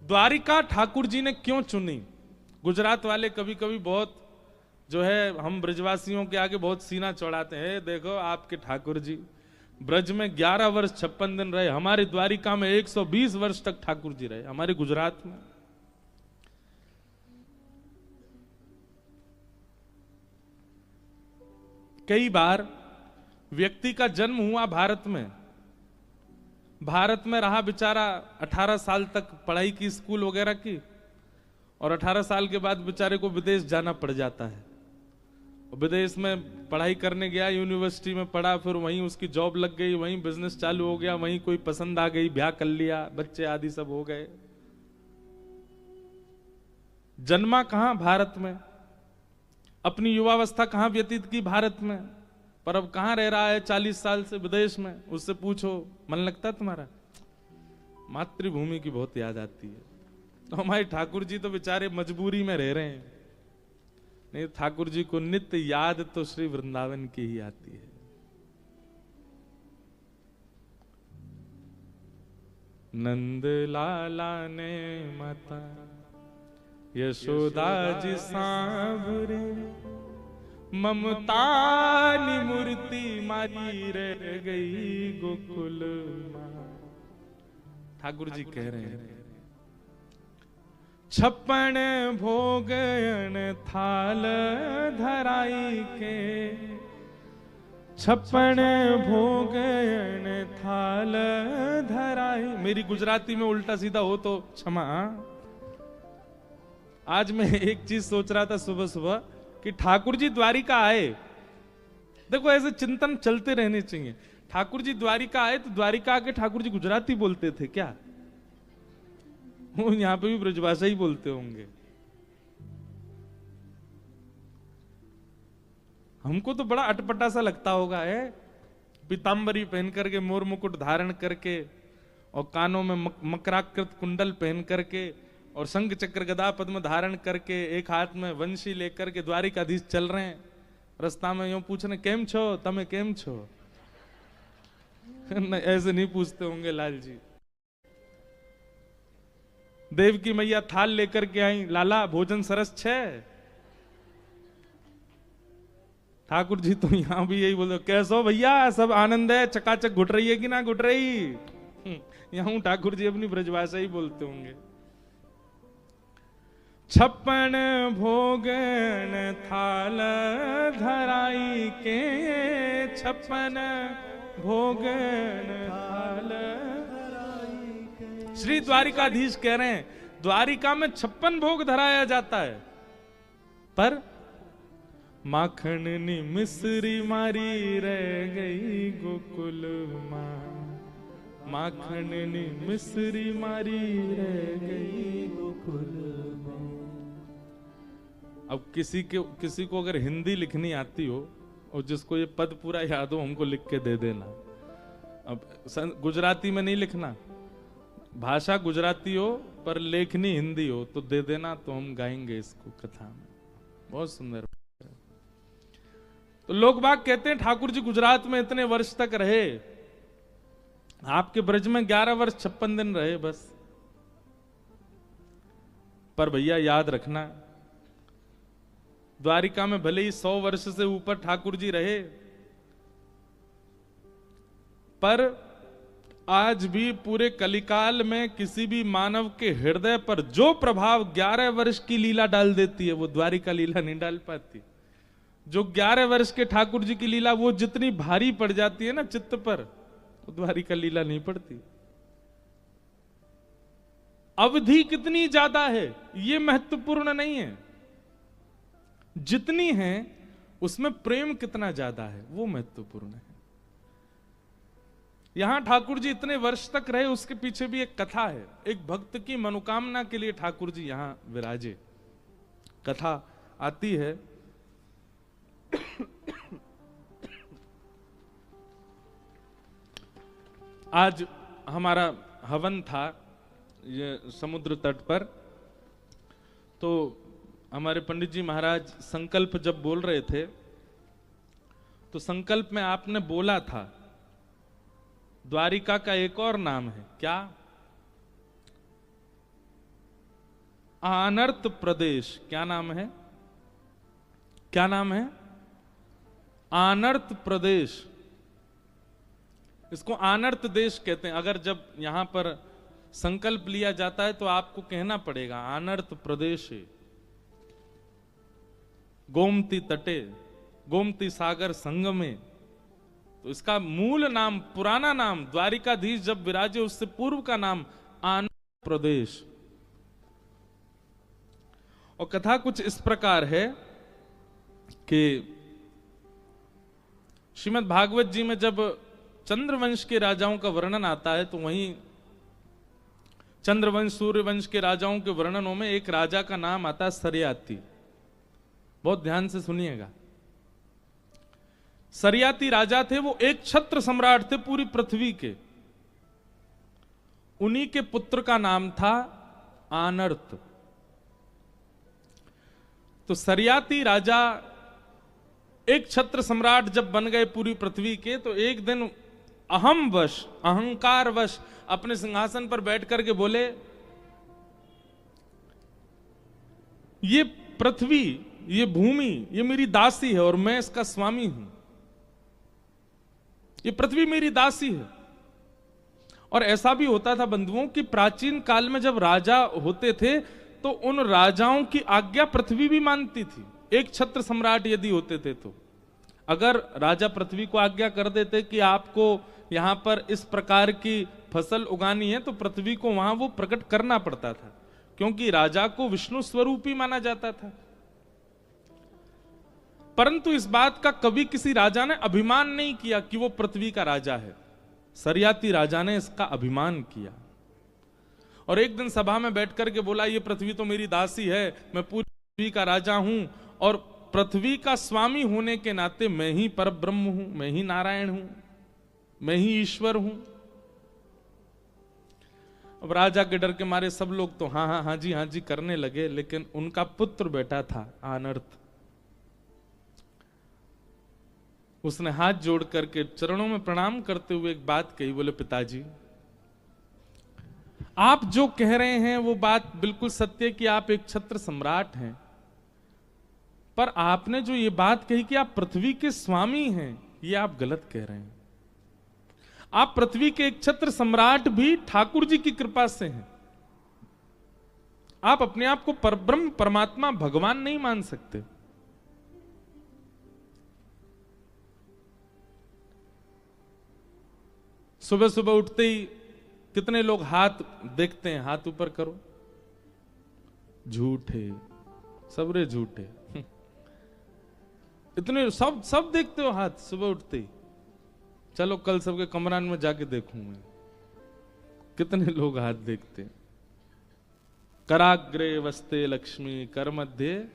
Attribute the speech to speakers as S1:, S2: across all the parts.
S1: द्वारिका ठाकुर जी ने क्यों चुनी? गुजरात वाले कभी कभी बहुत जो है हम ब्रजवासियों के आगे बहुत सीना चौड़ाते हैं। देखो आपके ठाकुर जी ब्रज में 11 वर्ष 56 दिन रहे, हमारी द्वारिका में 120 वर्ष तक ठाकुर जी रहे, हमारे गुजरात में। कई बार व्यक्ति का जन्म हुआ भारत में, भारत में रहा बेचारा 18 साल तक पढ़ाई की, स्कूल वगैरह की, और 18 साल के बाद बेचारे को विदेश जाना पड़ जाता है। विदेश में पढ़ाई करने गया, यूनिवर्सिटी में पढ़ा, फिर वहीं उसकी जॉब लग गई, वहीं बिजनेस चालू हो गया, वहीं कोई पसंद आ गई, ब्याह कर लिया, बच्चे आदि सब हो गए। जन्मा कहां? भारत में। अपनी युवावस्था कहां व्यतीत की? भारत में। पर अब कहां रह रहा है 40 साल से? विदेश में। उससे पूछो मन लगता तुम्हारा? मातृभूमि की बहुत याद आती है। तो हमारे ठाकुर जी तो बेचारे मजबूरी में रह रहे हैं, नहीं ठाकुर जी को नित्य याद तो श्री वृंदावन की ही आती है। नंद लाला ने माता यशोदा जी सांवरे, ममता नि मूर्ति मारी रह गई गोकुल मां। ठाकुर जी कह रहे हैं 56 भोगन थाल धराई के, 56 भोगन थाल धराई। मेरी गुजराती में उल्टा सीधा हो तो क्षमा। आज मैं एक चीज सोच रहा था सुबह सुबह कि ठाकुर जी द्वारिका आए, देखो ऐसे चिंतन चलते रहने चाहिए। ठाकुर जी द्वारिका आए तो द्वारिका आके ठाकुर जी गुजराती बोलते थे क्या? वो यहां पे भी ब्रजभाषा ही बोलते होंगे। हमको तो बड़ा अटपटा सा लगता होगा है, पीतांबरी पहन करके, मोर मुकुट धारण करके, और कानों में मकराकृत कुंडल पहन करके, और शंख चक्र गदा पद्म धारण करके, एक हाथ में वंशी लेकर के द्वारिकाधीश चल रहे हैं। रास्ता में यूं पूछ रहे केम छो, तमे केम छो? ऐसे नहीं पूछते होंगे लाल जी। देव की मैया थाल लेकर के आई, लाला भोजन सरस छे? ठाकुर जी तो यहां भी यही बोलते, कैसो भैया सब आनंद है, चकाचक घुट रही है कि ना घुट रही? यहां ठाकुर जी अपनी ब्रजभाषा ही बोलते होंगे। 56 भोगन थाल धराई के, 56 भोगन थाल धराई के। श्री द्वारिकाधीश कह रहे हैं द्वारिका में 56 भोग धराया जाता है, पर माखन नी मिश्री मारी रह गई गोकुल मां, माखन नी मिश्री मारी रह गई गोकुल मां। अब किसी को अगर हिंदी लिखनी आती हो और जिसको ये पद पूरा याद हो, हमको लिख के दे देना। अब गुजराती में नहीं लिखना, भाषा गुजराती हो पर लेखनी हिंदी हो तो दे देना, तो हम गाएंगे इसको कथा में। बहुत सुंदर। तो लोग बाग कहते हैं ठाकुर जी गुजरात में इतने वर्ष तक रहे, आपके ब्रज में 11 वर्ष 56 दिन रहे बस। पर भैया याद रखना, द्वारिका में भले ही 100 वर्ष से ऊपर ठाकुर जी रहे, पर आज भी पूरे कलिकाल में किसी भी मानव के हृदय पर जो प्रभाव 11 वर्ष की लीला डाल देती है, वो द्वारिका लीला नहीं डाल पाती। जो 11 वर्ष के ठाकुर जी की लीला वो जितनी भारी पड़ जाती है ना चित्त पर, वो द्वारिका लीला नहीं पड़ती। अवधि कितनी ज्यादा है ये महत्वपूर्ण नहीं है, जितनी है उसमें प्रेम कितना ज्यादा है वो महत्वपूर्ण है। यहां ठाकुर जी इतने वर्ष तक रहे, उसके पीछे भी एक कथा है। एक भक्त की मनोकामना के लिए ठाकुर जी यहां विराजे। कथा आती है आज हमारा हवन था ये समुद्र तट पर, तो हमारे पंडित जी महाराज संकल्प जब बोल रहे थे तो संकल्प में आपने बोला था द्वारिका का एक और नाम है क्या? आनर्त प्रदेश। क्या नाम है? क्या नाम है? आनर्त प्रदेश। इसको आनर्त देश कहते हैं। अगर जब यहां पर संकल्प लिया जाता है तो आपको कहना पड़ेगा आनर्त प्रदेश है। गोमती तटे, गोमती सागर संगमे। तो इसका मूल नाम, पुराना नाम, द्वारिकाधीश जब विराजे उससे पूर्व का नाम आनर्त प्रदेश। और कथा कुछ इस प्रकार है कि श्रीमद् भागवत जी में जब चंद्रवंश के राजाओं का वर्णन आता है तो वहीं चंद्रवंश सूर्यवंश के राजाओं के वर्णनों में एक राजा का नाम आता है सरयाती। बहुत ध्यान से सुनिएगा। सरयाती राजा थे, वो एक छत्र सम्राट थे पूरी पृथ्वी के। उन्हीं के पुत्र का नाम था आनर्त। तो सरयाती राजा एक छत्र सम्राट जब बन गए पूरी पृथ्वी के, तो एक दिन अहम वश, अहंकार वश अपने सिंहासन पर बैठ करके बोले, ये पृथ्वी, ये भूमि, ये मेरी दासी है और मैं इसका स्वामी हूं। ये पृथ्वी मेरी दासी है। और ऐसा भी होता था बंधुओं कि प्राचीन काल में जब राजा होते थे तो उन राजाओं की आज्ञा पृथ्वी भी मानती थी। एक छत्र सम्राट यदि होते थे तो अगर राजा पृथ्वी को आज्ञा कर देते कि आपको यहां पर इस प्रकार की फसल उगानी है, तो पृथ्वी को वहां वो प्रकट करना पड़ता था, क्योंकि राजा को विष्णु स्वरूपी माना जाता था। परंतु इस बात का कभी किसी राजा ने अभिमान नहीं किया कि वो पृथ्वी का राजा है। सरयाती राजा ने इसका अभिमान किया और एक दिन सभा में बैठ करके बोला, ये पृथ्वी तो मेरी दासी है, मैं पूरी पृथ्वी का राजा हूं और पृथ्वी का स्वामी होने के नाते मैं ही परब्रह्म हूं, मैं ही नारायण हूं, मैं ही ईश्वर हूं। अब राजा के डर के मारे सब लोग तो हाँ हाँ हाँ जी करने लगे, लेकिन उनका पुत्र बैठा था आनर्त। उसने हाथ जोड़ करके चरणों में प्रणाम करते हुए एक बात कही, बोले पिताजी, आप जो कह रहे हैं वो बात बिल्कुल सत्य है कि आप एक छत्र सम्राट हैं, पर आपने जो ये बात कही कि आप पृथ्वी के स्वामी हैं, ये आप गलत कह रहे हैं। आप पृथ्वी के एक छत्र सम्राट भी ठाकुर जी की कृपा से हैं। आप अपने आप को परब्रह्म परमात्मा भगवान नहीं मान सकते। सुबह सुबह उठते ही कितने लोग हाथ देखते हैं, हाथ ऊपर करो। झूठे, सबरे झूठे। इतने सब देखते हो हाथ सुबह उठते ही। चलो कल सबके कमरान में जाके देखूं मैं कितने लोग हाथ देखते हैं। कराग्रे वस्ते लक्ष्मी, कर मध्य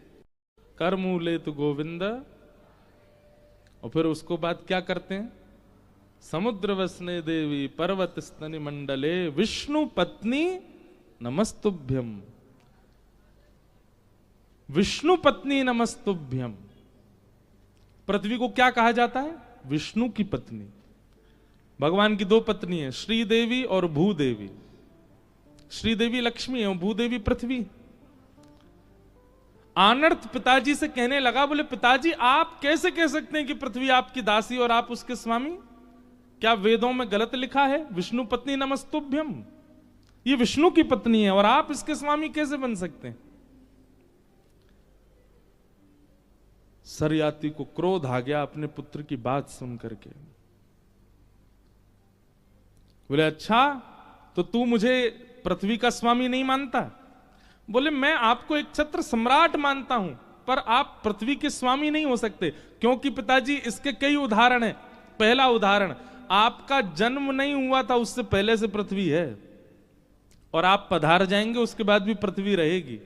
S1: कर मूले तु गोविंद। और फिर उसको बाद क्या करते हैं? समुद्र वसने देवी पर्वत स्तनि मंडले विष्णु पत्नी नमस्तुभ्यम। विष्णु पत्नी नमस्तुभ्यम। पृथ्वी को क्या कहा जाता है? विष्णु की पत्नी। भगवान की दो पत्नी है, श्रीदेवी और भूदेवी। श्रीदेवी लक्ष्मी है और भूदेवी पृथ्वी। आनर्त पिताजी से कहने लगा, बोले पिताजी आप कैसे कह सकते हैं कि पृथ्वी आपकी दासी और आप उसके स्वामी? क्या वेदों में गलत लिखा है विष्णु पत्नी नमस्तुभ्यम? ये विष्णु की पत्नी है और आप इसके स्वामी कैसे बन सकते हैं? सरयाती को क्रोध आ गया अपने पुत्र की बात सुन करके। बोले अच्छा, तो तू मुझे पृथ्वी का स्वामी नहीं मानता? बोले मैं आपको एक छत्र सम्राट मानता हूं, पर आप पृथ्वी के स्वामी नहीं हो सकते। क्योंकि पिताजी इसके कई उदाहरण हैं। पहला उदाहरण, आपका जन्म नहीं हुआ था उससे पहले से पृथ्वी है, और आप पधार जाएंगे उसके बाद भी पृथ्वी रहेगी।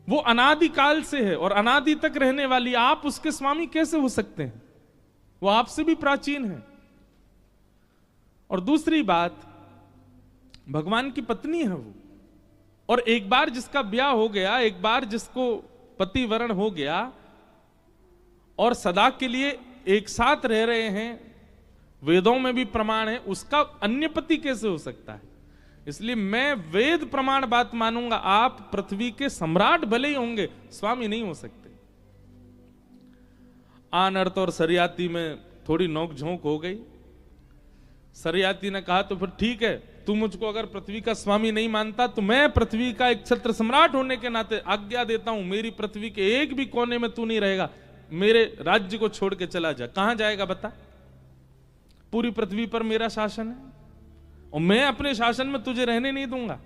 S1: वो अनादिकाल से है और अनादि तक रहने वाली, आप उसके स्वामी कैसे हो सकते हैं? वो आपसे भी प्राचीन है। और दूसरी बात, भगवान की पत्नी है वो, और एक बार जिसका ब्याह हो गया, एक बार जिसको पतिवरण हो गया और सदा के लिए एक साथ रह रहे हैं, वेदों में भी प्रमाण है, उसका अन्य पति कैसे हो सकता है? इसलिए मैं वेद प्रमाण बात मानूंगा। आप पृथ्वी के सम्राट भले ही होंगे, स्वामी नहीं हो सकते। आनर्त और सरियाती में थोड़ी नोकझोंक हो गई। सरियाती ने कहा तो फिर ठीक है, तू मुझको अगर पृथ्वी का स्वामी नहीं मानता तो मैं पृथ्वी का एक छत्र सम्राट होने के नाते आज्ञा देता हूं, मेरी पृथ्वी के एक भी कोने में तू नहीं रहेगा, मेरे राज्य को छोड़ के चला जा। कहां जाएगा बता? पूरी पृथ्वी पर मेरा शासन है और मैं अपने शासन में तुझे रहने नहीं दूंगा।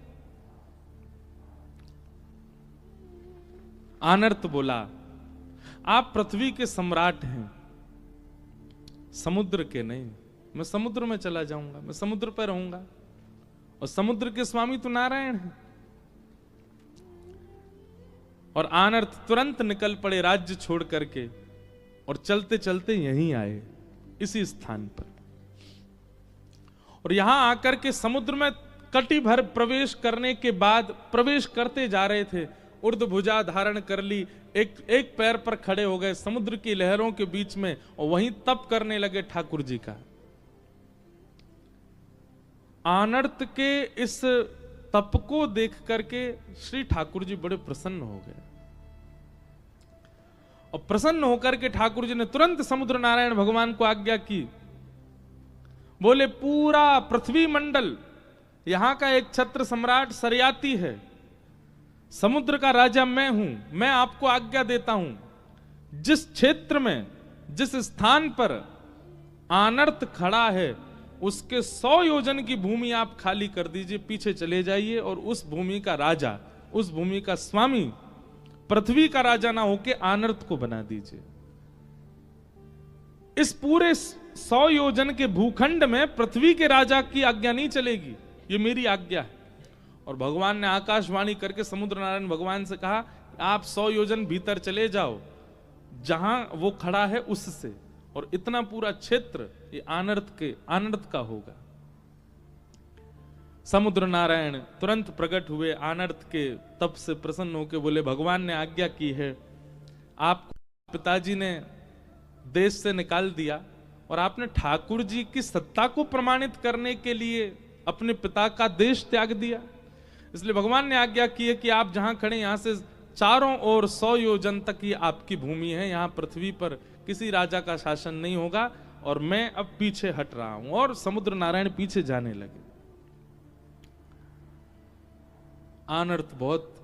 S1: आनर्त बोला, आप पृथ्वी के सम्राट हैं, समुद्र के नहीं। मैं समुद्र में चला जाऊंगा, मैं समुद्र पर रहूंगा और समुद्र के स्वामी तो नारायण है। और आनर्त तुरंत निकल पड़े राज्य छोड़ करके और चलते चलते यहीं आए, इसी स्थान पर। और यहां आकर के समुद्र में कटी भर प्रवेश करने के बाद प्रवेश करते जा रहे थे, ऊर्ध्व भुजा धारण कर ली, एक पैर पर खड़े हो गए समुद्र की लहरों के बीच में और वहीं तप करने लगे ठाकुर जी का। आनर्त के इस तप को देख करके श्री ठाकुर जी बड़े प्रसन्न हो गए और प्रसन्न होकर के ठाकुर जी ने तुरंत समुद्र नारायण भगवान को आज्ञा की। बोले, पूरा पृथ्वी मंडल यहां का एक छत्र सम्राट सरियाती है, समुद्र का राजा मैं हूं, मैं आपको आज्ञा देता हूं, जिस क्षेत्र में जिस स्थान पर आनर्त खड़ा है उसके 100 योजन की भूमि आप खाली कर दीजिए, पीछे चले जाइए और उस भूमि का राजा, उस भूमि का स्वामी पृथ्वी का राजा ना होके आनर्त को बना दीजिए। इस पूरे 100 योजन के भूखंड में पृथ्वी के राजा की आज्ञा नहीं चलेगी, ये मेरी आज्ञा है। और भगवान ने आकाशवाणी करके समुद्र नारायण भगवान से कहा, आप 100 योजन भीतर चले जाओ, जहां वो खड़ा है उससे, और इतना पूरा क्षेत्र ये आनर्त का होगा। समुद्र नारायण तुरंत प्रकट हुए, आनर्त के तप से प्रसन्न होकर बोले, भगवान ने आज्ञा की है, आपको पिताजी ने देश से निकाल दिया और आपने ठाकुर जी की सत्ता को प्रमाणित करने के लिए अपने पिता का देश त्याग दिया। इसलिए भगवान ने आज्ञा की है कि आप जहां खड़े यहां से चारों ओर 100 योजन तक ही आपकी भूमि है, यहां पृथ्वी पर किसी राजा का शासन नहीं होगा और मैं अब पीछे हट रहा हूं। और समुद्र नारायण पीछे जाने लगे। आनर्त बहुत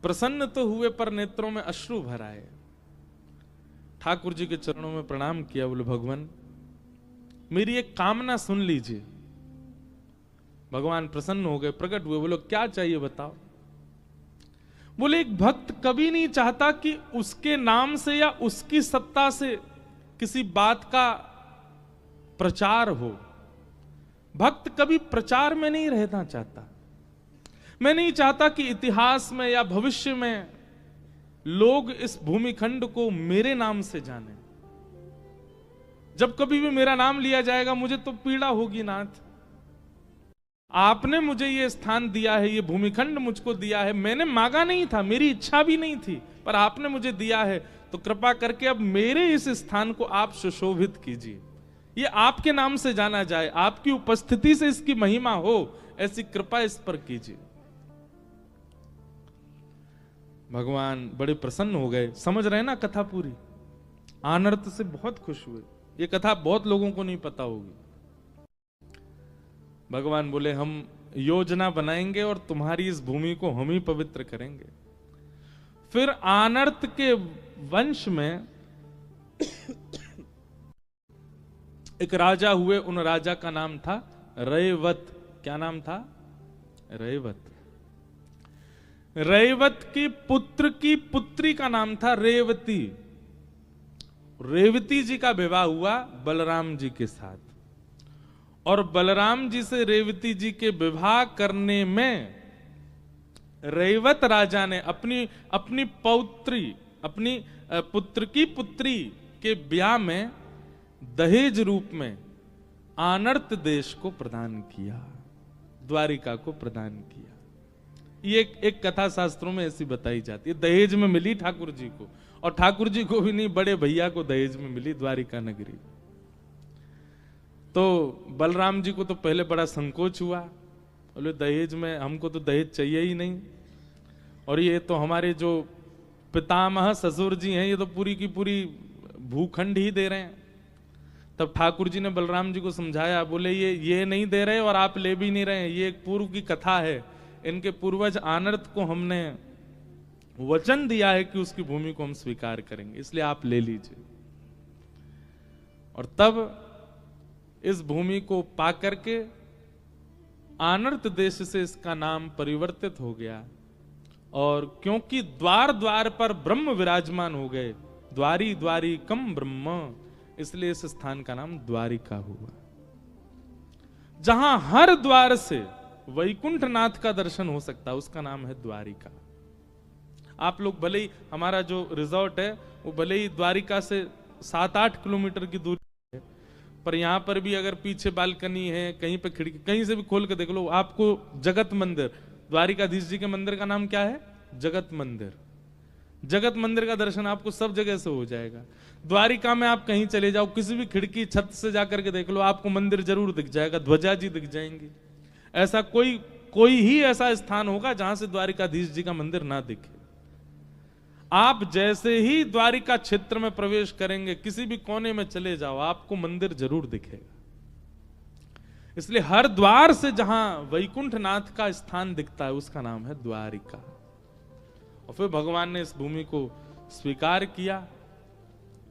S1: प्रसन्न तो हुए पर नेत्रों में अश्रु भर आए। ठाकुर जी के चरणों में प्रणाम किया, बोले, भगवान मेरी एक कामना सुन लीजिए। भगवान प्रसन्न हो गए, प्रकट हुए, बोलो क्या चाहिए बताओ। बोले, एक भक्त कभी नहीं चाहता कि उसके नाम से या उसकी सत्ता से किसी बात का प्रचार हो। भक्त कभी प्रचार में नहीं रहना चाहता। मैं नहीं चाहता कि इतिहास में या भविष्य में लोग इस भूमिखंड को मेरे नाम से जाने। जब कभी भी मेरा नाम लिया जाएगा मुझे तो पीड़ा होगी नाथ। आपने मुझे ये स्थान दिया है, ये भूमिखंड मुझको दिया है, मैंने मांगा नहीं था, मेरी इच्छा भी नहीं थी, पर आपने मुझे दिया है, तो कृपा करके अब मेरे इस स्थान को आप सुशोभित कीजिए, ये आपके नाम से जाना जाए, आपकी उपस्थिति से इसकी महिमा हो, ऐसी कृपा इस पर कीजिए। भगवान बड़े प्रसन्न हो गए। समझ रहे ना कथा पूरी? आनर्त से बहुत खुश हुए। ये कथा बहुत लोगों को नहीं पता होगी। भगवान बोले, हम योजना बनाएंगे और तुम्हारी इस भूमि को हम ही पवित्र करेंगे। फिर आनर्त के वंश में एक राजा हुए। उन राजा का नाम था रैवत। क्या नाम था? रैवत। रैवत की पुत्र की पुत्री का नाम था रेवती। रेवती जी का विवाह हुआ बलराम जी के साथ, और बलराम जी से रेवती जी के विवाह करने में रैवत राजा ने अपनी पौत्री, अपनी पुत्र की पुत्री के ब्याह में दहेज रूप में आनर्त देश को प्रदान किया, द्वारिका को प्रदान किया। ये एक कथा शास्त्रों में ऐसी बताई जाती है। दहेज में मिली ठाकुर जी को, और ठाकुर जी को भी नहीं, बड़े भैया को दहेज में मिली द्वारिका नगरी। तो बलराम जी को तो पहले बड़ा संकोच हुआ, बोले दहेज में, हमको तो दहेज चाहिए ही नहीं, और ये तो हमारे जो पितामह ससुर जी हैं ये तो पूरी की पूरी भूखंड ही दे रहे हैं। तब ठाकुर जी ने बलराम जी को समझाया, बोले ये नहीं दे रहे और आप ले भी नहीं रहे हैं, ये एक पूर्व की कथा है, इनके पूर्वज आनर्त को हमने वचन दिया है कि उसकी भूमि को हम स्वीकार करेंगे, इसलिए आप ले लीजिए। और तब इस भूमि को पाकर के आनर्त देश से इसका नाम परिवर्तित हो गया, और क्योंकि द्वार द्वार पर ब्रह्म विराजमान हो गए, द्वारी द्वारी कम ब्रह्म, इसलिए इस स्थान का नाम द्वारिका हुआ। जहां हर द्वार से वैकुंठनाथ का दर्शन हो सकता है उसका नाम है द्वारिका। आप लोग भले ही, हमारा जो रिजॉर्ट है वो भले ही द्वारिका से 7-8 किलोमीटर की दूरी है, पर यहां पर भी अगर पीछे बालकनी है, कहीं पे खिड़की, कहीं से भी खोल के देख लो, आपको जगत मंदिर, द्वारिकाधीश जी के मंदिर का नाम क्या है? जगत मंदिर। जगत मंदिर का दर्शन आपको सब जगह से हो जाएगा। द्वारिका में आप कहीं चले जाओ, किसी भी खिड़की छत से जाकर के देख लो, आपको मंदिर जरूर दिख जाएगा, ध्वजा जी दिख जाएंगी। ऐसा कोई ही ऐसा स्थान होगा जहां से द्वारिकाधीश जी का मंदिर ना दिखे। आप जैसे ही द्वारिका क्षेत्र में प्रवेश करेंगे, किसी भी कोने में चले जाओ, आपको मंदिर जरूर दिखेगा। इसलिए हर द्वार से जहां वैकुंठनाथ का स्थान दिखता है उसका नाम है द्वारिका। और फिर भगवान ने इस भूमि को स्वीकार किया,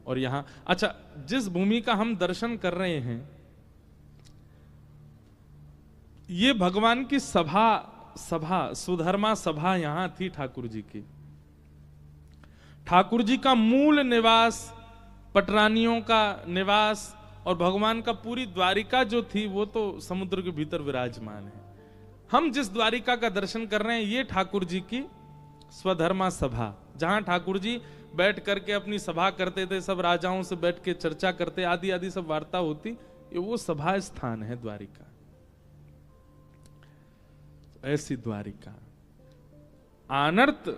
S1: और यहां, अच्छा, जिस भूमि का हम दर्शन कर रहे हैं ये भगवान की सभा सुधर्मा सभा यहां थी ठाकुर जी की। ठाकुर जी का मूल निवास, पटरानियों का निवास, और भगवान का पूरी द्वारिका जो थी वो तो समुद्र के भीतर विराजमान है। हम जिस द्वारिका का दर्शन कर रहे हैं ये ठाकुर जी की स्वधर्मा सभा, जहां ठाकुर जी बैठ करके अपनी सभा करते थे, सब राजाओं से बैठ के चर्चा करते, आदि आदि सब वार्ता होती, ये वो सभा स्थान है द्वारिका। ऐसी द्वारिका आनर्त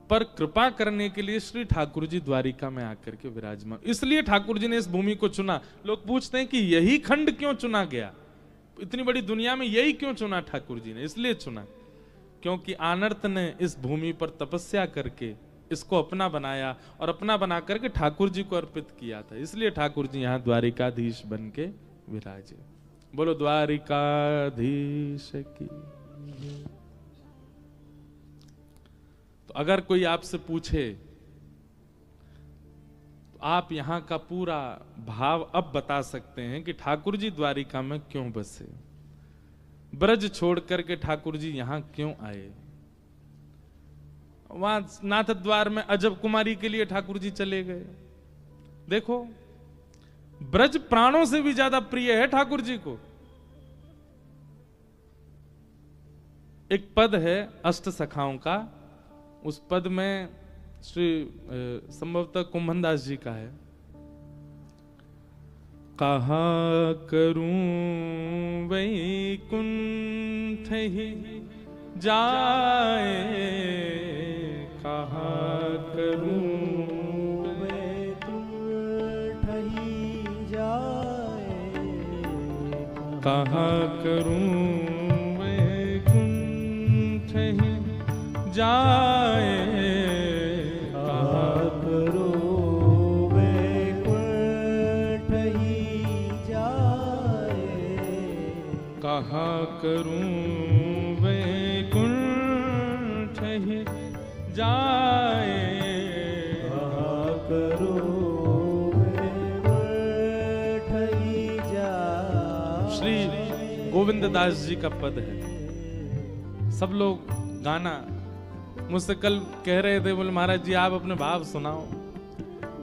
S1: पर कृपा करने के लिए श्री ठाकुर जी द्वारिका में आकर के विराजमान, इसलिए ठाकुर जी ने इस भूमि को चुना। लोग पूछते हैं कि यही खंड क्यों चुना गया, इतनी बड़ी दुनिया में यही क्यों चुना ठाकुर जी ने? इसलिए चुना क्योंकि आनर्त ने इस भूमि पर तपस्या करके इसको अपना बनाया, और अपना बना करके ठाकुर जी को अर्पित किया था, इसलिए ठाकुर जी यहां द्वारिकाधीश बन के विराजे। बोलो द्वारिकाधीश की। तो अगर कोई आपसे पूछे तो आप यहां का पूरा भाव अब बता सकते हैं कि ठाकुर जी द्वारिका में क्यों बसे, ब्रज छोड़ करके ठाकुर जी यहां क्यों आए। वहां नाथ द्वार में अजब कुमारी के लिए ठाकुर जी चले गए। देखो, ब्रज प्राणों से भी ज्यादा प्रिय है ठाकुर जी को। एक पद है अष्ट सखाओं का, उस पद में श्री संभवतः कुंभनदास जी का है, कहा करूं वैकुंठ ही जाए, कहा करूं वैकुंठ ही जाए, कहा करूं वैकुंठ ही जाए, कहा करूं वैकुंठ ही जाए, कहा करूं वैकुंठ ही जाए, कहा करूं वैकुंठ ही जाए। श्री गोविंद दास जी का पद है। सब लोग गाना मुझसे कल कह रहे थे, बोले महाराज जी आप अपने भाव सुनाओ।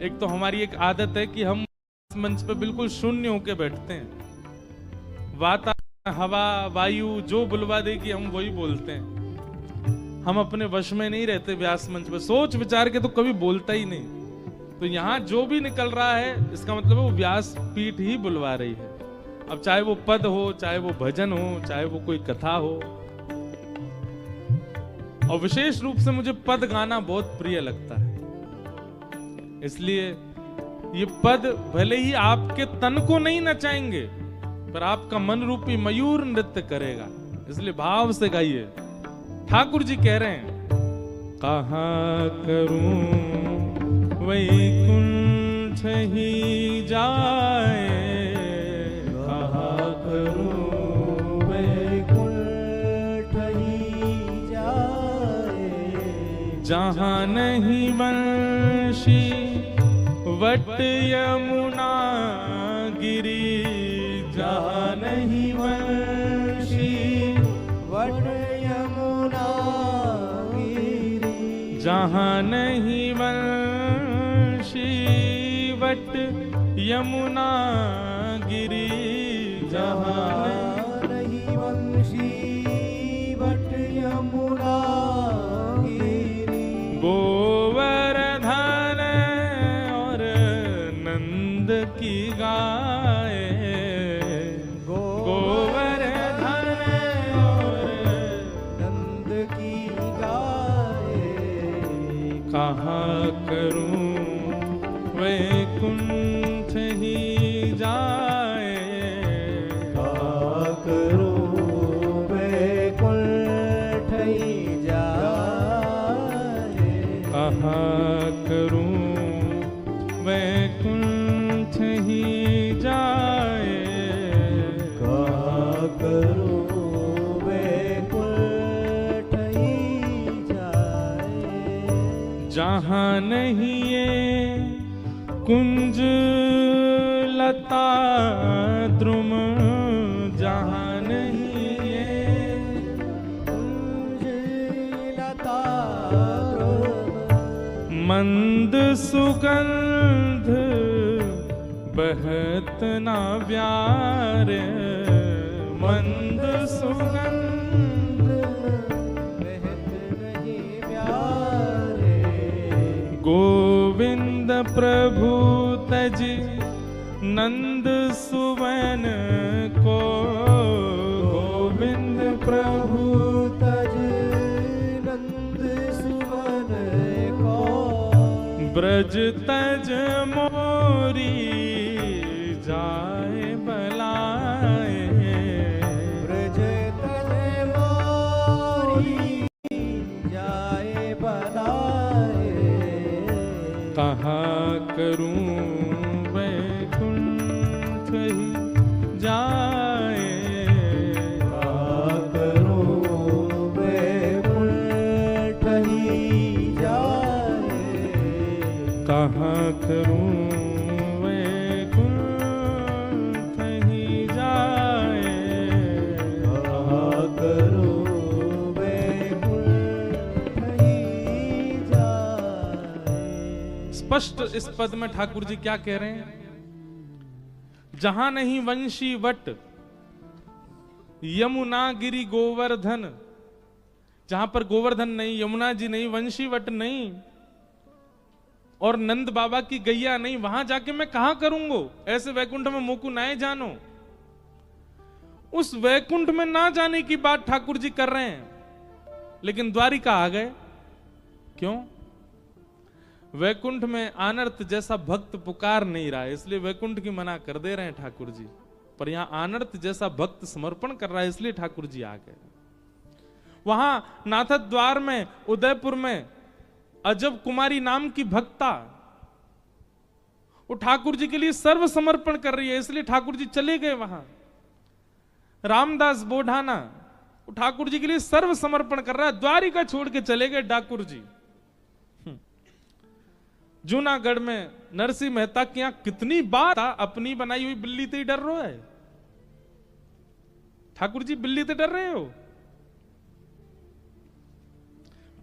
S1: एक तो हमारी एक आदत है कि हम इस मंच पे बिल्कुल शून्य होके बैठते हैं, वातावरण, हवा, वायु जो बुलवा देगी हम वही बोलते हैं। हम अपने वश में नहीं रहते व्यास मंच पे, सोच विचार के तो कभी बोलता ही नहीं। तो यहाँ जो भी निकल रहा है इसका मतलब है वो व्यास पीठ ही बुलवा रही है। अब चाहे वो पद हो, चाहे वो भजन हो, चाहे वो कोई कथा हो। और विशेष रूप से मुझे पद गाना बहुत प्रिय लगता है, इसलिए ये पद भले ही आपके तन को नहीं नचाएंगे, पर आपका मन रूपी मयूर नृत्य करेगा, इसलिए भाव से गाइए। ठाकुर जी कह रहे हैं, कहाँ करूं वैकुंठ ही जाए, कहाँ करूं वैकुंठ ही जाए, जहाँ नहीं वंशी वट यमुना गिरी, जहाँ नहीं वंशी वट यमुना गिरी, जहाँ नहीं वंशी वट यमुना गिरी, जहाँ नहीं वंशी वट यमुना गिरी, गोवर्धन और नंद की गाय, गोवर्धन और नंद की गाय, कहाँ करूं वैकुंठ ही जाए, कहाँ करूं वैकुंठ ही जाए, कहाँ करूं वैकुंठ ही जाए, कहाँ करूं वैकुंठ ही जाए, जहाँ नहीं ये कुंज लता द्रुम, जहाँ नहीं ये कुंज लता द्रुम, मंद सुगंध बहत ना प्यार, मंद सुगंध बहत नहीं प्यार, गोविंद प्रभु तज नंद सुवन को, गोविंद प्रभु तज नंद सुवन को, ब्रज तज मोरी जाए बलाए, ब्रज तज मोरी जाए बलाए, कहाँ करूं वैकुंठ ही जाए, कहाँ करूं वैकुंठ ही जाए, कहाँ करूं वैकुंठ ही जाए, कहाँ करूं वैकुंठ ही जाए। स्पष्ट इस पद में ठाकुर जी क्या कह रहे हैं, जहां नहीं वंशी वट यमुना गिरी गोवर्धन, जहां पर गोवर्धन नहीं, यमुना जी नहीं, वंशी वट नहीं और नंद बाबा की गैया नहीं, वहां जाके मैं कहां करूंगो, ऐसे वैकुंठ में मोकू नाए जानो। उस वैकुंठ में ना जाने की बात ठाकुर जी कर रहे हैं, लेकिन द्वारिका आ गए। क्यों? वैकुंठ में आनर्त जैसा भक्त पुकार नहीं रहा है, इसलिए वैकुंठ की मना कर दे रहे हैं ठाकुर जी। पर यहां आनर्त जैसा भक्त समर्पण कर रहा है, इसलिए ठाकुर जी आ गए। वहां नाथद द्वार में उदयपुर में अजब कुमारी नाम की भक्ता, वो ठाकुर जी के लिए सर्व समर्पण कर रही है, इसलिए ठाकुर जी चले गए वहां। रामदास बोढ़ाना वो ठाकुर जी के लिए सर्व समर्पण कर रहा है, द्वारिका छोड़ के चले गए ठाकुर जी। जूनागढ़ में नरसिंह मेहता की यहां कितनी बात, अपनी बनाई हुई बिल्ली से ही डर रहा है। ठाकुर जी बिल्ली से डर रहे हो?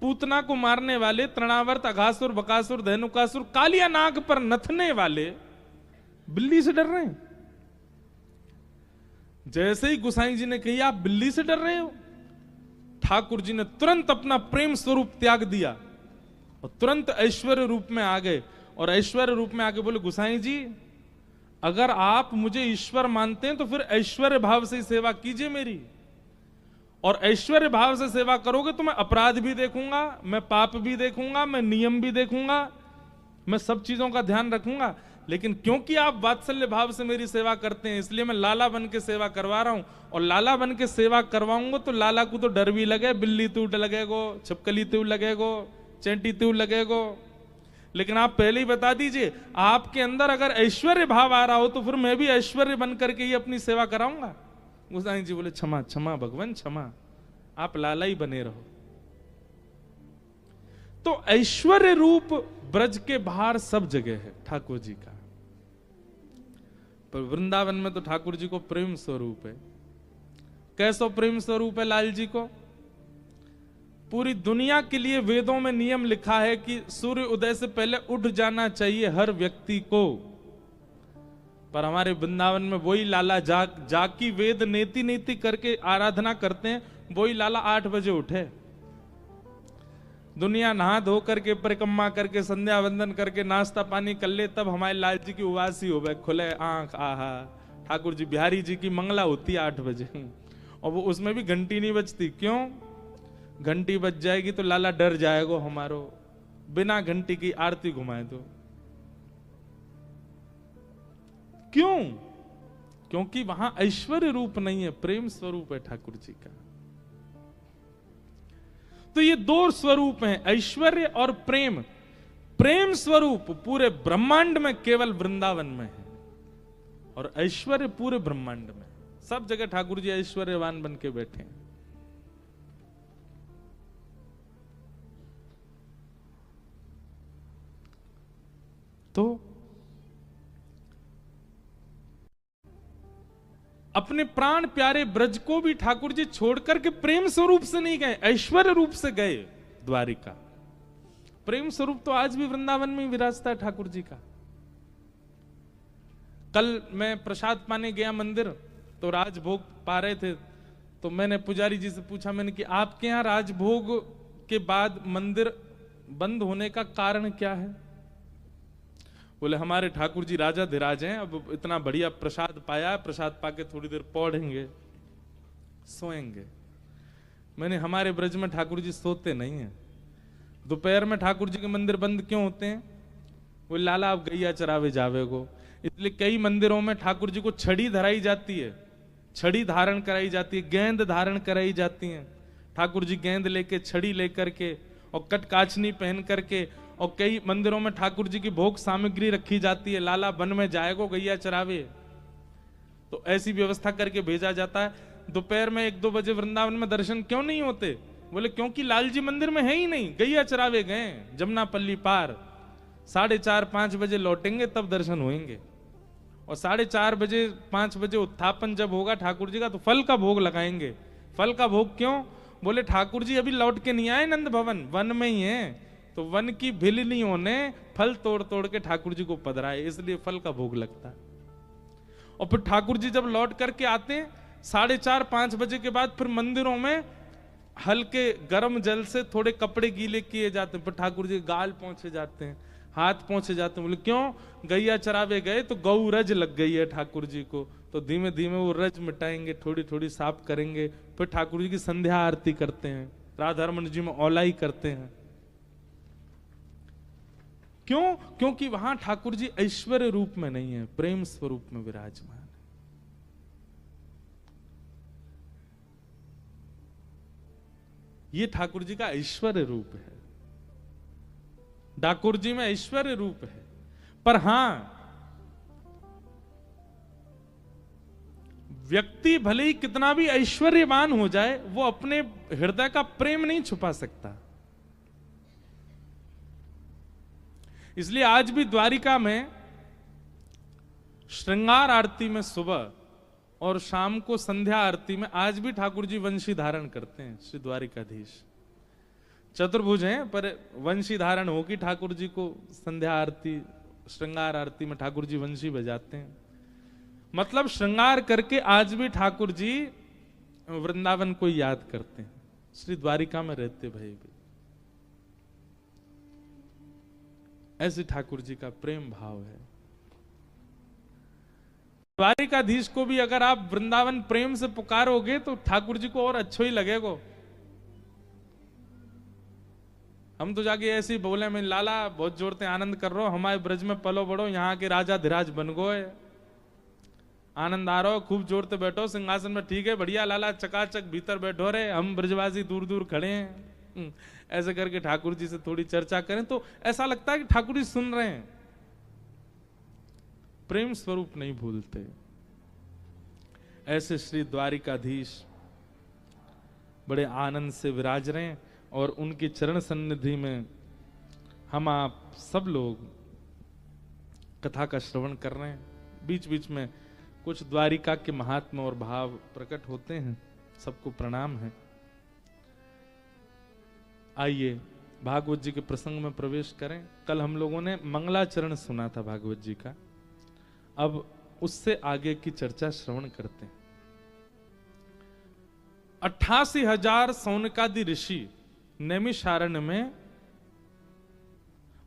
S1: पूतना को मारने वाले, तृणावर्त, अघासुर, बकासुर, धेनुकासुर, कालिया नाग पर नथने वाले बिल्ली से डर रहे हैं। जैसे ही गुसाई जी ने कही आप बिल्ली से डर रहे हो, ठाकुर जी ने तुरंत अपना प्रेम स्वरूप त्याग दिया और तुरंत ऐश्वर्य रूप में आ गए। और ऐश्वर्य रूप में आके बोले, गुसाई जी अगर आप मुझे ईश्वर मानते हैं तो फिर ऐश्वर्य भाव से सेवा कीजिए मेरी, और ऐश्वर्य भाव से सेवा करोगे तो मैं अपराध भी देखूंगा, मैं पाप भी देखूंगा, मैं नियम भी देखूंगा, मैं सब चीजों का ध्यान रखूंगा। लेकिन क्योंकि आप वात्सल्य भाव से मेरी सेवा करते हैं इसलिए मैं लाला बन के सेवा करवा रहा हूं, और लाला बन के सेवा करवाऊंगा तो लाला को तो डर भी लगे, बिल्ली तू लगेगो, छिपकली तू लगेगो, चेंटी तू लगेगो। लेकिन आप पहले ही बता दीजिए, आपके अंदर अगर ऐश्वर्य भाव आ रहा हो तो फिर मैं भी ऐश्वर्य बन करके ही अपनी सेवा कराऊंगा। गोसाई जी बोले क्षमा क्षमा भगवान क्षमा, आप लाला ही बने रहो। तो ऐश्वर्य रूप ब्रज के बाहर सब जगह है ठाकुर जी का, पर वृंदावन में तो ठाकुर जी को प्रेम स्वरूप है। कैसा प्रेम स्वरूप है लाल जी को? पूरी दुनिया के लिए वेदों में नियम लिखा है कि सूर्य उदय से पहले उठ जाना चाहिए हर व्यक्ति को, पर हमारे वृंदावन में वही लाला जाकी वेद नेति नेति करके आराधना करते हैं, वही लाला 8 बजे उठे, दुनिया नहा धो करके परिक्रमा करके संध्या वंदन करके नाश्ता पानी कर ले, तब हमारे लाल जी की उवासी हो गए, खुले आंख, आहा। ठाकुर जी बिहारी जी की मंगला होती है 8 बजे, और वो उसमें भी घंटी नहीं बजती। क्यों? घंटी बज जाएगी तो लाला डर जाएगा हमारो, बिना घंटी की आरती घुमाए तो। क्यों? क्योंकि वहां ऐश्वर्य रूप नहीं है, प्रेम स्वरूप है ठाकुर जी का। तो ये 2 स्वरूप हैं, ऐश्वर्य और प्रेम। प्रेम स्वरूप पूरे ब्रह्मांड में केवल वृंदावन में है, और ऐश्वर्य पूरे ब्रह्मांड में। सब जगह ठाकुर जी ऐश्वर्यवान बन के बैठे हैं। तो अपने प्राण प्यारे ब्रज को भी ठाकुर जी छोड़कर के प्रेम स्वरूप से नहीं गए, ऐश्वर्य रूप से गए द्वारिका। प्रेम स्वरूप तो आज भी वृंदावन में विराजता है ठाकुर जी का। कल मैं प्रसाद पाने गया मंदिर, तो राजभोग पा रहे थे, तो मैंने पुजारी जी से पूछा, मैंने कि आपके यहां राजभोग के बाद मंदिर बंद होने का कारण क्या है? बोले हमारे ठाकुर जी राजा धीराज हैं, अब इतना बढ़िया प्रसाद पाया, प्रसाद पाके थोड़ी देर पौधेंगे, सोएंगे। मैंने हमारे ब्रज में ठाकुर जी सोते नहीं हैं। दोपहर में ठाकुर जी के मंदिर बंद क्यों होते हैं? वो लाला आप गैया चरावे जावे को, इसलिए कई मंदिरों में ठाकुर जी को छड़ी धराई जाती है, छड़ी धारण कराई जाती है, गेंद धारण कराई जाती है। ठाकुर जी गेंद लेके, छड़ी लेकर के और कटकाचनी पहन करके, और कई मंदिरों में ठाकुर जी की भोग सामग्री रखी जाती है, लाला वन में जाएगो गैया चरावे, तो ऐसी व्यवस्था करके भेजा जाता है। दोपहर में 1-2 बजे वृंदावन में दर्शन क्यों नहीं होते? बोले क्योंकि लाल जी मंदिर में है ही नहीं, गैया चरावे गए जमुनापल्ली पार, 4:30-5 बजे लौटेंगे तब दर्शन होंगे। और 4:30 बजे 5 बजे उत्थापन जब होगा ठाकुर जी का, तो फल का भोग लगाएंगे। फल का भोग क्यों? बोले ठाकुर जी अभी लौट के नहीं आए नंद भवन, वन में ही है, तो वन की भिलनियों ने फल तोड़ तोड़ के ठाकुर जी को पधराए, इसलिए फल का भोग लगता है। और फिर ठाकुर जी जब लौट करके आते हैं 4:30-5 बजे के बाद, फिर मंदिरों में हल्के गर्म जल से थोड़े कपड़े गीले किए जाते हैं, फिर ठाकुर जी गाल पहुंचे जाते हैं, हाथ पहुंचे जाते हैं। बोले क्यों? गैया चरावे गए तो गौ रज लग गई है ठाकुर जी को, तो धीमे धीमे वो रज मिटाएंगे, थोड़ी थोड़ी साफ करेंगे, फिर ठाकुर जी की संध्या आरती करते हैं, राधा रमन जी में औलाई करते हैं। क्यों? क्योंकि वहां ठाकुर जी ऐश्वर्य रूप में नहीं है, प्रेम स्वरूप में विराजमान है। ये ठाकुर जी का ऐश्वर्य रूप है। ठाकुर जी में ऐश्वर्य रूप है, पर हां, व्यक्ति भले ही कितना भी ऐश्वर्यवान हो जाए, वो अपने हृदय का प्रेम नहीं छुपा सकता। इसलिए आज भी द्वारिका में श्रृंगार आरती में सुबह और शाम को संध्या आरती में आज भी ठाकुर जी वंशी धारण करते हैं। श्री द्वारिकाधीश चतुर्भुज हैं, पर वंशी धारण होगी ठाकुर जी को। संध्या आरती, श्रृंगार आरती में ठाकुर जी वंशी बजाते हैं, मतलब श्रृंगार करके आज भी ठाकुर जी वृंदावन को याद करते हैं, श्री द्वारिका में रहते भाई भी। ऐसे ठाकुर जी का प्रेम भाव है। द्वारिकाधीश को भी अगर आप वृंदावन प्रेम से पुकारोगे तो ठाकुर जी को और अच्छा ही लगेगा। हम तो जाके ऐसे ही बोले, मैं लाला बहुत जोर से आनंद कर रहा हो, हमारे ब्रज में पलो बड़ो, यहाँ के राजा धीराज बन गए, आनंद आ रहा हो, खूब जोर से बैठो सिंहासन में, ठीक है बढ़िया लाला, चकाचक भीतर बैठो रे, हम ब्रजवासी दूर दूर खड़े हैं। ऐसे करके ठाकुर जी से थोड़ी चर्चा करें तो ऐसा लगता है कि ठाकुर जी सुन रहे हैं, प्रेम स्वरूप नहीं भूलते। ऐसे श्री द्वारिकाधीश बड़े आनंद से विराज रहे हैं और उनकी चरण सन्निधि में हम आप सब लोग कथा का श्रवण कर रहे हैं। बीच बीच में कुछ द्वारिका के महात्मा और भाव प्रकट होते हैं, सबको प्रणाम है। आइए भागवत जी के प्रसंग में प्रवेश करें। कल हम लोगों ने मंगलाचरण सुना था भागवत जी का, अब उससे आगे की चर्चा श्रवण करते हैं। 88,000 सौनकादि ऋषि नैमिषारण्य में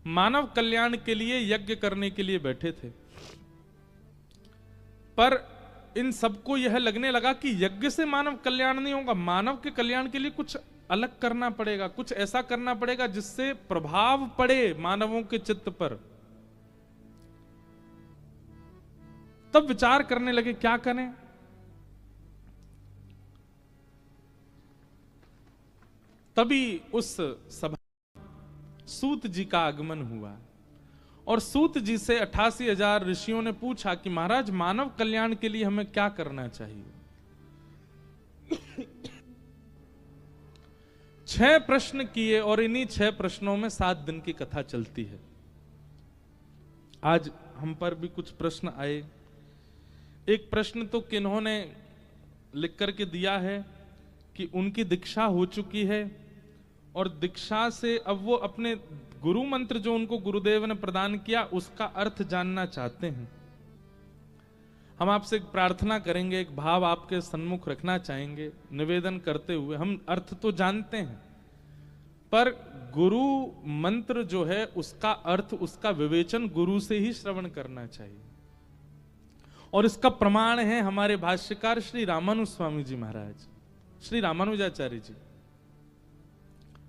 S1: मानव कल्याण के लिए यज्ञ करने के लिए बैठे थे, पर इन सबको यह लगने लगा कि यज्ञ से मानव कल्याण नहीं होगा, मानव के कल्याण के लिए कुछ अलग करना पड़ेगा, कुछ ऐसा करना पड़ेगा जिससे प्रभाव पड़े मानवों के चित्त पर। तब विचार करने लगे क्या करें। तभी उस सभा सूत जी का आगमन हुआ और सूत जी से 88,000 ऋषियों ने पूछा कि महाराज मानव कल्याण के लिए हमें क्या करना चाहिए। 6 प्रश्न किए और इन्हीं 6 प्रश्नों में 7 दिन की कथा चलती है। आज हम पर भी कुछ प्रश्न आए। एक प्रश्न तो किन्होंने लिख करके दिया है कि उनकी दीक्षा हो चुकी है और दीक्षा से अब वो अपने गुरु मंत्र जो उनको गुरुदेव ने प्रदान किया उसका अर्थ जानना चाहते हैं। हम आपसे एक प्रार्थना करेंगे, एक भाव आपके सन्मुख रखना चाहेंगे निवेदन करते हुए। हम अर्थ तो जानते हैं पर गुरु मंत्र जो है उसका अर्थ, उसका विवेचन गुरु से ही श्रवण करना चाहिए। और इसका प्रमाण है हमारे भाष्यकार श्री रामानुज स्वामी जी महाराज, श्री रामानुजाचार्य जी,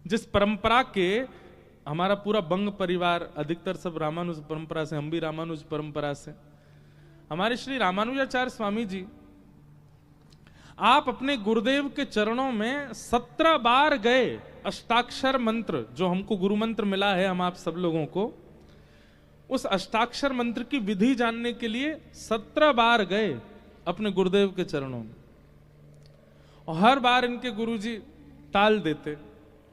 S1: जिस परंपरा के हमारा पूरा बंग परिवार अधिकतर सब रामानुज परंपरा से, हम भी रामानुज परंपरा से। हमारे श्री रामानुजाचार्य स्वामी जी, आप अपने गुरुदेव के चरणों में 17 बार गए। अष्टाक्षर मंत्र जो हमको गुरु मंत्र मिला है, हम आप सब लोगों को, उस अष्टाक्षर मंत्र की विधि जानने के लिए 17 बार गए अपने गुरुदेव के चरणों में। और हर बार इनके गुरुजी टाल देते,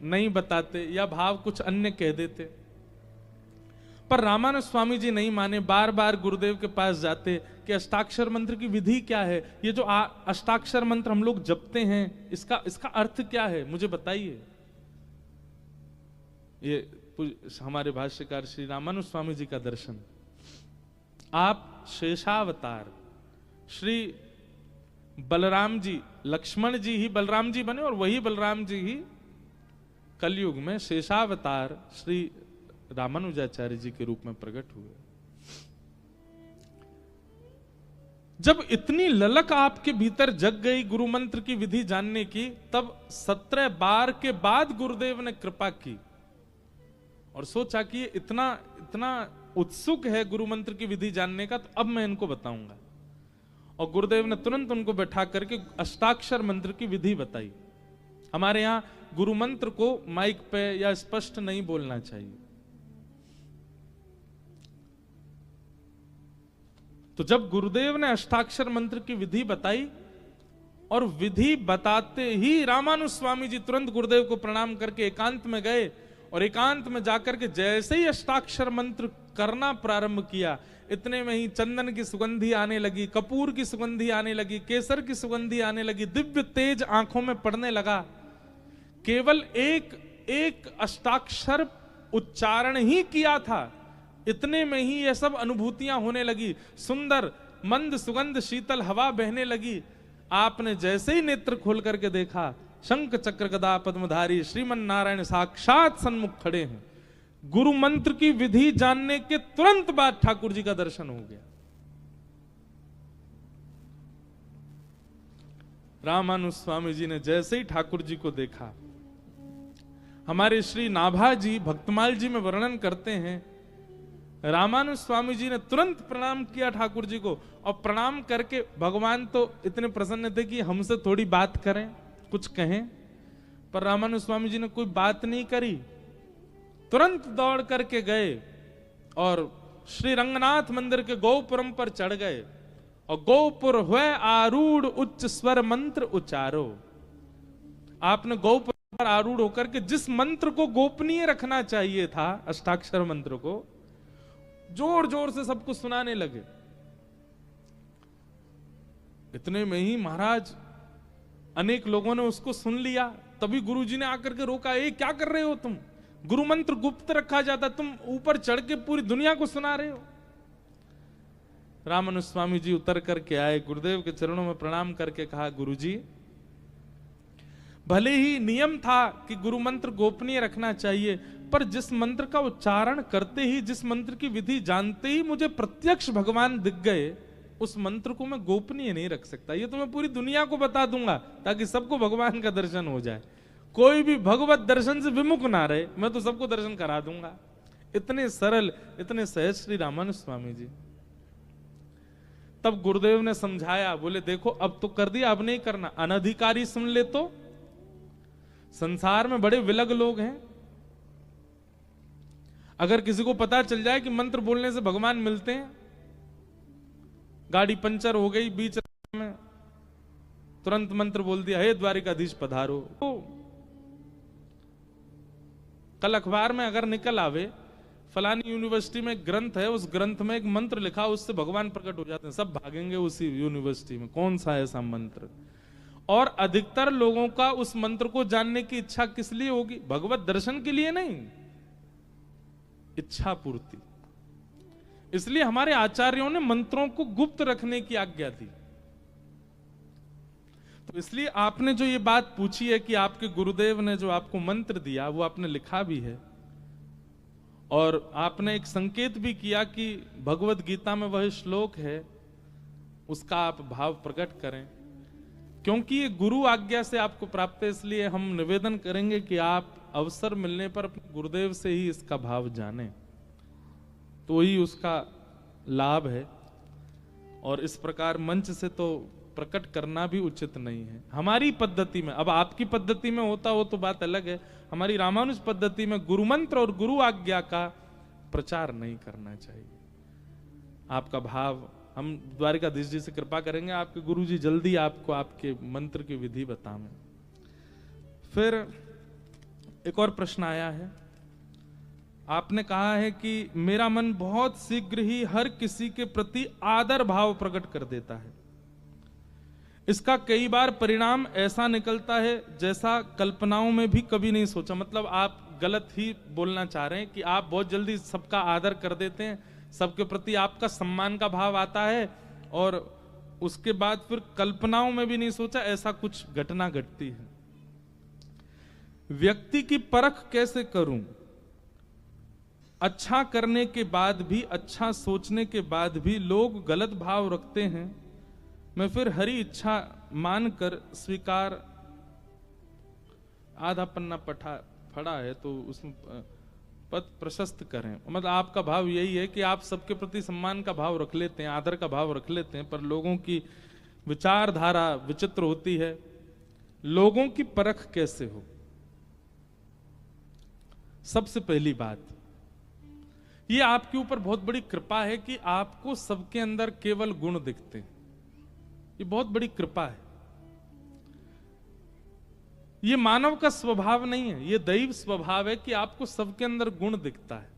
S1: नहीं बताते या भाव कुछ अन्य कह देते, पर रामानुज स्वामी जी नहीं माने, बार बार गुरुदेव के पास जाते कि अष्टाक्षर मंत्र की विधि क्या है, ये जो अष्टाक्षर मंत्र हम लोग जपते हैं इसका अर्थ क्या है, मुझे बताइए। ये हमारे भाष्यकार श्री रामानुज स्वामी जी का दर्शन। आप शेषावतार श्री बलराम जी, लक्ष्मण जी ही बलराम जी बने और वही बलराम जी ही कलयुग में शेषावतार श्री रामानुजाचार्य जी के रूप में प्रकट हुए। जब इतनी ललक आपके भीतर जग गई गुरु मंत्र की विधि जानने की, तब 17 बार के बाद गुरुदेव ने कृपा की और सोचा कि इतना इतना उत्सुक है गुरु मंत्र की विधि जानने का, तो अब मैं इनको बताऊंगा। और गुरुदेव ने तुरंत उनको बैठा करके अष्टाक्षर मंत्र की विधि बताई। हमारे यहां गुरु मंत्र को माइक पे या स्पष्ट नहीं बोलना चाहिए। तो जब गुरुदेव ने अष्टाक्षर मंत्र की विधि बताई और विधि बताते ही रामानुज स्वामी जी तुरंत गुरुदेव को प्रणाम करके एकांत में गए और एकांत में जाकर के जैसे ही अष्टाक्षर मंत्र करना प्रारंभ किया, इतने में ही चंदन की सुगंधी आने लगी, कपूर की सुगंधी आने लगी, केसर की सुगंधी आने लगी, दिव्य तेज आंखों में पड़ने लगा। केवल एक अष्टाक्षर उच्चारण ही किया था, इतने में ही ये सब अनुभूतियां होने लगी। सुंदर मंद सुगंध शीतल हवा बहने लगी। आपने जैसे ही नेत्र खोल करके देखा, शंख चक्र गदा पद्मधारी श्रीमन नारायण साक्षात सन्मुख खड़े हैं। गुरु मंत्र की विधि जानने के तुरंत बाद ठाकुर जी का दर्शन हो गया। रामानुज स्वामी जी ने जैसे ही ठाकुर जी को देखा, हमारे श्री नाभा जी भक्तमाल जी में वर्णन करते हैं, रामानुज स्वामी जी ने तुरंत प्रणाम किया ठाकुर जी को, और प्रणाम करके भगवान तो इतने प्रसन्न थे कि हमसे थोड़ी बात करें, कुछ कहें, पर रामानुज स्वामी जी ने कोई बात नहीं करी, तुरंत दौड़ करके गए और श्री रंगनाथ मंदिर के गोपुरम पर चढ़ गए, और गोपुर हुए आरूढ़ उच्च स्वर मंत्र उचारो। आपने गोपुर पर आरूढ़ होकर के जिस मंत्र को गोपनीय रखना चाहिए था, अष्टाक्षर मंत्र को, जोर जोर से सबको सुनाने लगे। इतने में ही महाराज अनेक लोगों ने उसको सुन लिया, तभी गुरुजी ने आकर के रोका, ए क्या कर रहे हो तुम, गुरु मंत्र गुप्त रखा जाता, तुम ऊपर चढ़ के पूरी दुनिया को सुना रहे हो। रामानुज स्वामी जी उतर करके आए, गुरुदेव के चरणों में प्रणाम करके कहा, गुरुजी भले ही नियम था कि गुरु मंत्र गोपनीय रखना चाहिए, पर जिस मंत्र का उच्चारण करते ही, जिस मंत्र की विधि जानते ही मुझे प्रत्यक्ष भगवान दिख गए, उस मंत्र को मैं गोपनीय नहीं रख सकता। ये तो मैं पूरी दुनिया को बता दूंगा ताकि सबको भगवान का दर्शन हो जाए, कोई भी भगवत दर्शन से विमुख ना रहे, मैं तो सबको दर्शन करा दूंगा। इतने सरल, इतने सहज श्री रामानुज स्वामी जी। तब गुरुदेव ने समझाया, बोले देखो अब तो कर दिया, अब नहीं करना, अनधिकारी सुन ले तो। संसार में बड़े विलग लोग हैं, अगर किसी को पता चल जाए कि मंत्र बोलने से भगवान मिलते हैं, गाड़ी पंचर हो गई बीच में, तुरंत मंत्र बोल दिया, हे द्वारिकाधीश पधारो। तो कल अखबार में अगर निकल आवे, फलानी यूनिवर्सिटी में एक ग्रंथ है, उस ग्रंथ में एक मंत्र लिखा, उससे भगवान प्रकट हो जाते हैं, सब भागेंगे उसी यूनिवर्सिटी में, कौन सा ऐसा मंत्र। और अधिकतर लोगों का उस मंत्र को जानने की इच्छा किस लिए होगी? भगवत दर्शन के लिए नहीं, इच्छा पूर्ति। इसलिए हमारे आचार्यों ने मंत्रों को गुप्त रखने की आज्ञा दी। तो इसलिए आपने जो ये बात पूछी है कि आपके गुरुदेव ने जो आपको मंत्र दिया वो आपने लिखा भी है, और आपने एक संकेत भी किया कि भगवत गीता में वह श्लोक है, उसका आप भाव प्रकट करें, क्योंकि ये गुरु आज्ञा से आपको प्राप्त है। इसलिए हम निवेदन करेंगे कि आप अवसर मिलने पर अपने गुरुदेव से ही इसका भाव जानें, तो ही उसका लाभ है। और इस प्रकार मंच से तो प्रकट करना भी उचित नहीं है हमारी पद्धति में। अब आपकी पद्धति में होता हो तो बात अलग है, हमारी रामानुज पद्धति में गुरु मंत्र और गुरु आज्ञा का प्रचार नहीं करना चाहिए। आपका भाव हम द्वारिकाधीश जी से कृपा करेंगे, आपके गुरु जी जल्दी आपको आपके मंत्र की विधि बताएं। फिर एक और प्रश्न आया है, आपने कहा है कि मेरा मन बहुत शीघ्र ही हर किसी के प्रति आदर भाव प्रकट कर देता है, इसका कई बार परिणाम ऐसा निकलता है जैसा कल्पनाओं में भी कभी नहीं सोचा। मतलब आप गलत ही बोलना चाह रहे हैं कि आप बहुत जल्दी सबका आदर कर देते हैं, सबके प्रति आपका सम्मान का भाव आता है, और उसके बाद फिर कल्पनाओं में भी नहीं सोचा, ऐसा कुछ घटना घटती है। व्यक्ति की परख कैसे करूं? अच्छा करने के बाद भी, अच्छा सोचने के बाद भी लोग गलत भाव रखते हैं, मैं फिर हरी इच्छा मानकर स्वीकार। आधा पन्ना पढ़ा है तो उसमें पद प्रशस्त करें। मतलब आपका भाव यही है कि आप सबके प्रति सम्मान का भाव रख लेते हैं, आदर का भाव रख लेते हैं, पर लोगों की विचारधारा विचित्र होती है। लोगों की परख कैसे हो? सबसे पहली बात, ये आपके ऊपर बहुत बड़ी कृपा है कि आपको सबके अंदर केवल गुण दिखते हैं। ये बहुत बड़ी कृपा है, ये मानव का स्वभाव नहीं है, ये दैव स्वभाव है कि आपको सबके अंदर गुण दिखता है।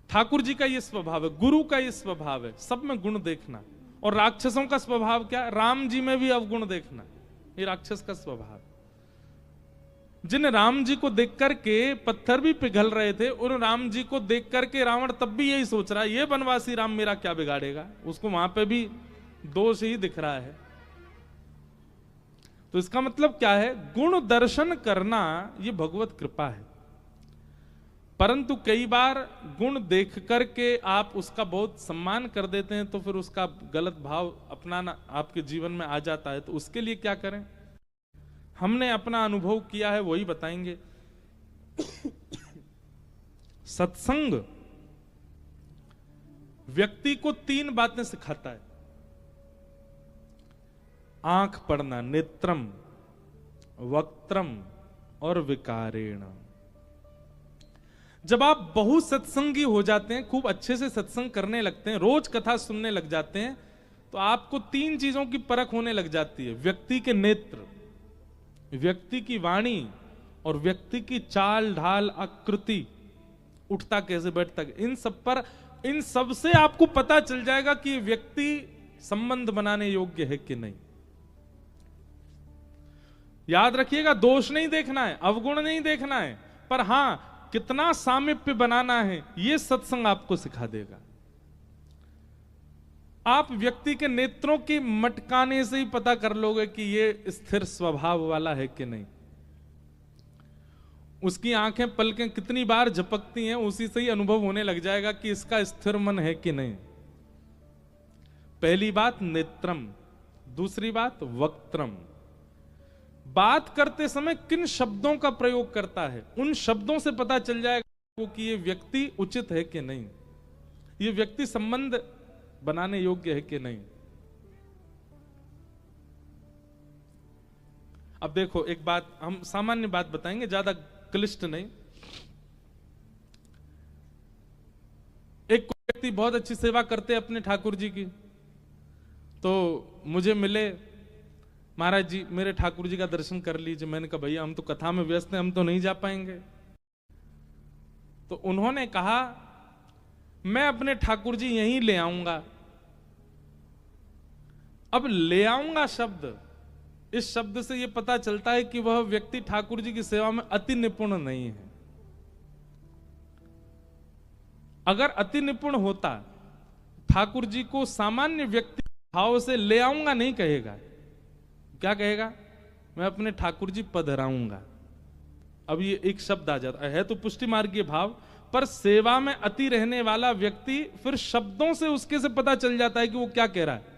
S1: ठाकुर जी का ये स्वभाव है, गुरु का ये स्वभाव है, सब में गुण देखना। और राक्षसों का स्वभाव क्या? राम जी में भी अवगुण देखना, ये राक्षस का स्वभाव। जिन राम जी को देख करके पत्थर भी पिघल रहे थे, उन राम जी को देख करके रावण तब भी यही सोच रहा है, ये बनवासी राम मेरा क्या बिगाड़ेगा। उसको वहां पे भी दोष ही दिख रहा है। तो इसका मतलब क्या है? गुण दर्शन करना ये भगवत कृपा है। परंतु कई बार गुण देख करके आप उसका बहुत सम्मान कर देते हैं, तो फिर उसका गलत भाव अपनाना आपके जीवन में आ जाता है। तो उसके लिए क्या करें? हमने अपना अनुभव किया है वही बताएंगे। सत्संग व्यक्ति को 3 बातें सिखाता है। आंख पढ़ना, नेत्रम, वक्त्रम और विकारेण। जब आप बहुत सत्संगी हो जाते हैं, खूब अच्छे से सत्संग करने लगते हैं, रोज कथा सुनने लग जाते हैं, तो आपको 3 चीजों की परख होने लग जाती है। व्यक्ति के नेत्र, व्यक्ति की वाणी और व्यक्ति की चाल ढाल, आकृति, उठता कैसे, बैठता कैसे, इन सब से आपको पता चल जाएगा कि व्यक्ति संबंध बनाने योग्य है कि नहीं। याद रखिएगा, दोष नहीं देखना है, अवगुण नहीं देखना है, पर हां कितना सामीप्य बनाना है, यह सत्संग आपको सिखा देगा। आप व्यक्ति के नेत्रों की मटकाने से ही पता कर लोगे कि यह स्थिर स्वभाव वाला है कि नहीं। उसकी आंखें पलकें कितनी बार झपकती हैं, उसी से ही अनुभव होने लग जाएगा कि इसका स्थिर मन है कि नहीं। पहली बात नेत्रम, दूसरी बात वक्त्रम। बात करते समय किन शब्दों का प्रयोग करता है, उन शब्दों से पता चल जाएगा कि ये व्यक्ति उचित है कि नहीं, ये व्यक्ति संबंध बनाने योग्य है कि नहीं। अब देखो, एक बात हम सामान्य बात बताएंगे, ज्यादा क्लिष्ट नहीं। एक व्यक्ति बहुत अच्छी सेवा करते अपने ठाकुर जी की, तो मुझे मिले, महाराज जी मेरे ठाकुर जी का दर्शन कर लीजिए। मैंने कहा भैया हम तो कथा में व्यस्त हैं, हम तो नहीं जा पाएंगे। तो उन्होंने कहा मैं अपने ठाकुर जी यहीं ले आऊंगा। अब ले आऊंगा शब्द, इस शब्द से यह पता चलता है कि वह व्यक्ति ठाकुर जी की सेवा में अति निपुण नहीं है। अगर अति निपुण होता, ठाकुर जी को सामान्य व्यक्ति भाव से ले आऊंगा नहीं कहेगा, क्या कहेगा, मैं अपने ठाकुर जी पधराऊंगा। अब ये एक शब्द आ जाता है तो पुष्टि मार्गीय भाव, पर सेवा में अति रहने वाला व्यक्ति फिर शब्दों से उसके से पता चल जाता है कि वो क्या कह रहा है।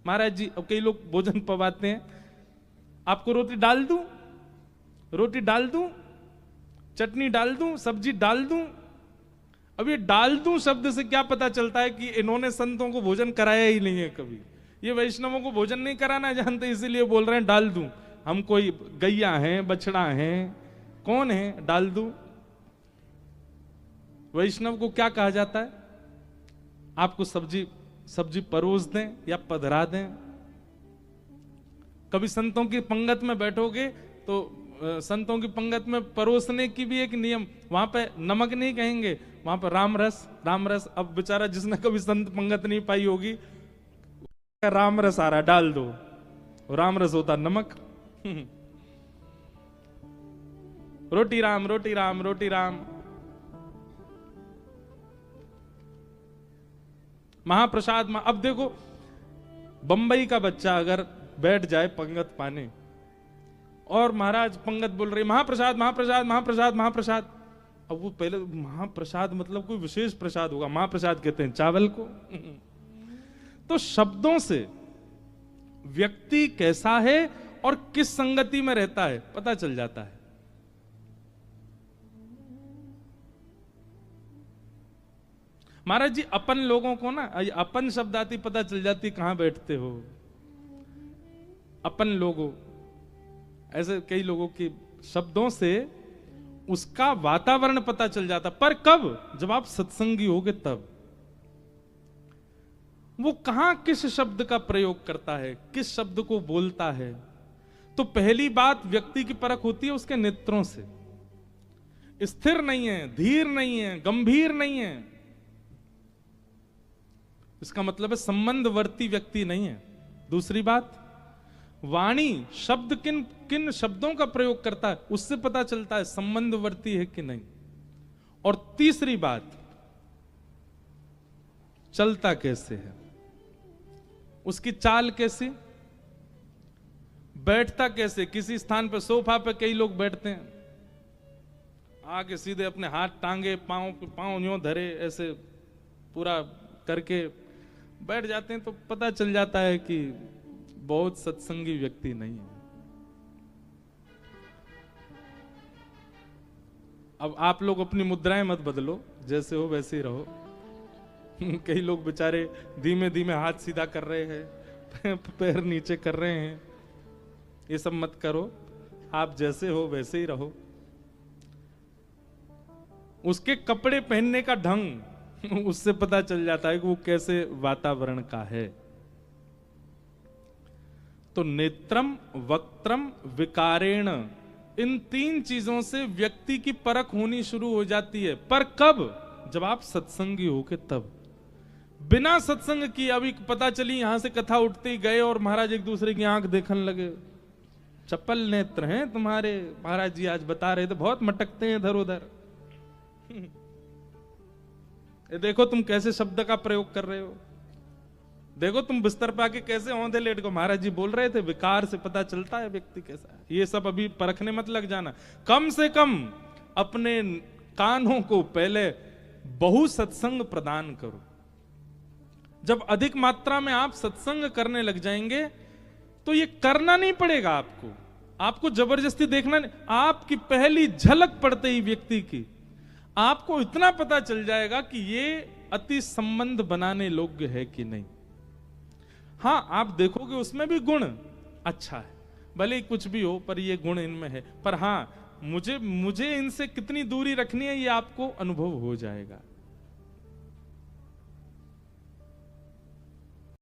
S1: महाराज जी, अब कई लोग भोजन पवाते हैं, आपको रोटी डाल दूं, रोटी डाल दूं, चटनी डाल दूं, सब्जी डाल दूं। अब ये डाल दूं शब्द से क्या पता चलता है कि इन्होंने संतों को भोजन कराया ही नहीं है कभी, ये वैष्णवों को भोजन नहीं कराना जानते, इसीलिए बोल रहे हैं डाल दूं। हम कोई गैया हैं, बछड़ा हैं, कौन है डाल दूं। वैष्णव को क्या कहा जाता है, आपको सब्जी परोस दें या पधरा दें। कभी संतों की पंगत में बैठोगे तो संतों की पंगत में परोसने की भी एक नियम, वहां पे नमक नहीं कहेंगे, वहां पे राम रस। अब बेचारा जिसने कभी संत पंगत नहीं पाई होगी, राम रस आ रहा डाल दो, राम रस होता नमक। रोटी राम, रोटी राम, रोटी राम। महाप्रसाद में, अब देखो बंबई का बच्चा अगर बैठ जाए पंगत पाने और महाराज पंगत बोल रही महाप्रसाद महाप्रसाद महाप्रसाद महाप्रसाद, अब वो पहले महाप्रसाद मतलब कोई विशेष प्रसाद होगा, महाप्रसाद कहते हैं चावल को। तो शब्दों से व्यक्ति कैसा है और किस संगति में रहता है पता चल जाता है। महाराज जी अपन लोगों को ना, अपन शब्द आती पता चल जाती कहां बैठते हो। अपन लोगों, ऐसे कई लोगों के शब्दों से उसका वातावरण पता चल जाता, पर कब, जब आप सत्संगी होगे तब। वो कहां किस शब्द का प्रयोग करता है, किस शब्द को बोलता है। तो पहली बात व्यक्ति की परख होती है उसके नेत्रों से। स्थिर नहीं है, धीर नहीं है, गंभीर नहीं है, इसका मतलब है संबंधवर्ती व्यक्ति नहीं है। दूसरी बात, वाणी, शब्द किन किन शब्दों का प्रयोग करता है उससे पता चलता है संबंधवर्ती है कि नहीं। और तीसरी बात, चलता कैसे है, उसकी चाल कैसी, बैठता कैसे। किसी स्थान पर सोफा पे कई लोग बैठते हैं, आके सीधे अपने हाथ टांगे, पांव यूं धरे, ऐसे पूरा करके बैठ जाते हैं, तो पता चल जाता है कि बहुत सत्संगी व्यक्ति नहीं है। अब आप लोग अपनी मुद्राएं मत बदलो, जैसे हो वैसे ही रहो। कई लोग बेचारे धीमे धीमे हाथ सीधा कर रहे हैं, पैर नीचे कर रहे हैं, ये सब मत करो, आप जैसे हो वैसे ही रहो। उसके कपड़े पहनने का ढंग उससे पता चल जाता है कि वो कैसे वातावरण का है। तो नेत्रम, वक्त्रम, विकारेण, इन 3 चीजों से व्यक्ति की परख होनी शुरू हो जाती है। पर कब? जब आप सत्संगी हो के तब। बिना सत्संग की अभी पता चली यहां से कथा उठते ही गए और महाराज एक दूसरे की आंख देखने लगे, चप्पल नेत्र हैं तुम्हारे, महाराज जी आज बता रहे थे बहुत मटकते हैं इधर उधर। ये देखो तुम कैसे शब्द का प्रयोग कर रहे हो, देखो तुम बिस्तर पे आके कैसे औंधे लेट को, महाराज जी बोल रहे थे विकार से पता चलता है व्यक्ति कैसा है। ये सब अभी परखने मत लग जाना। कम से कम अपने कानों को पहले बहु सत्संग प्रदान करो। जब अधिक मात्रा में आप सत्संग करने लग जाएंगे तो ये करना नहीं पड़ेगा आपको, आपको जबरदस्ती देखना नहीं। आपकी पहली झलक पड़ते ही व्यक्ति की आपको इतना पता चल जाएगा कि ये अति संबंध बनाने योग्य है कि नहीं। हाँ, आप देखोगे उसमें भी गुण अच्छा है, भले ही कुछ भी हो पर ये गुण इनमें है। पर हाँ, मुझे इनसे कितनी दूरी रखनी है ये आपको अनुभव हो जाएगा।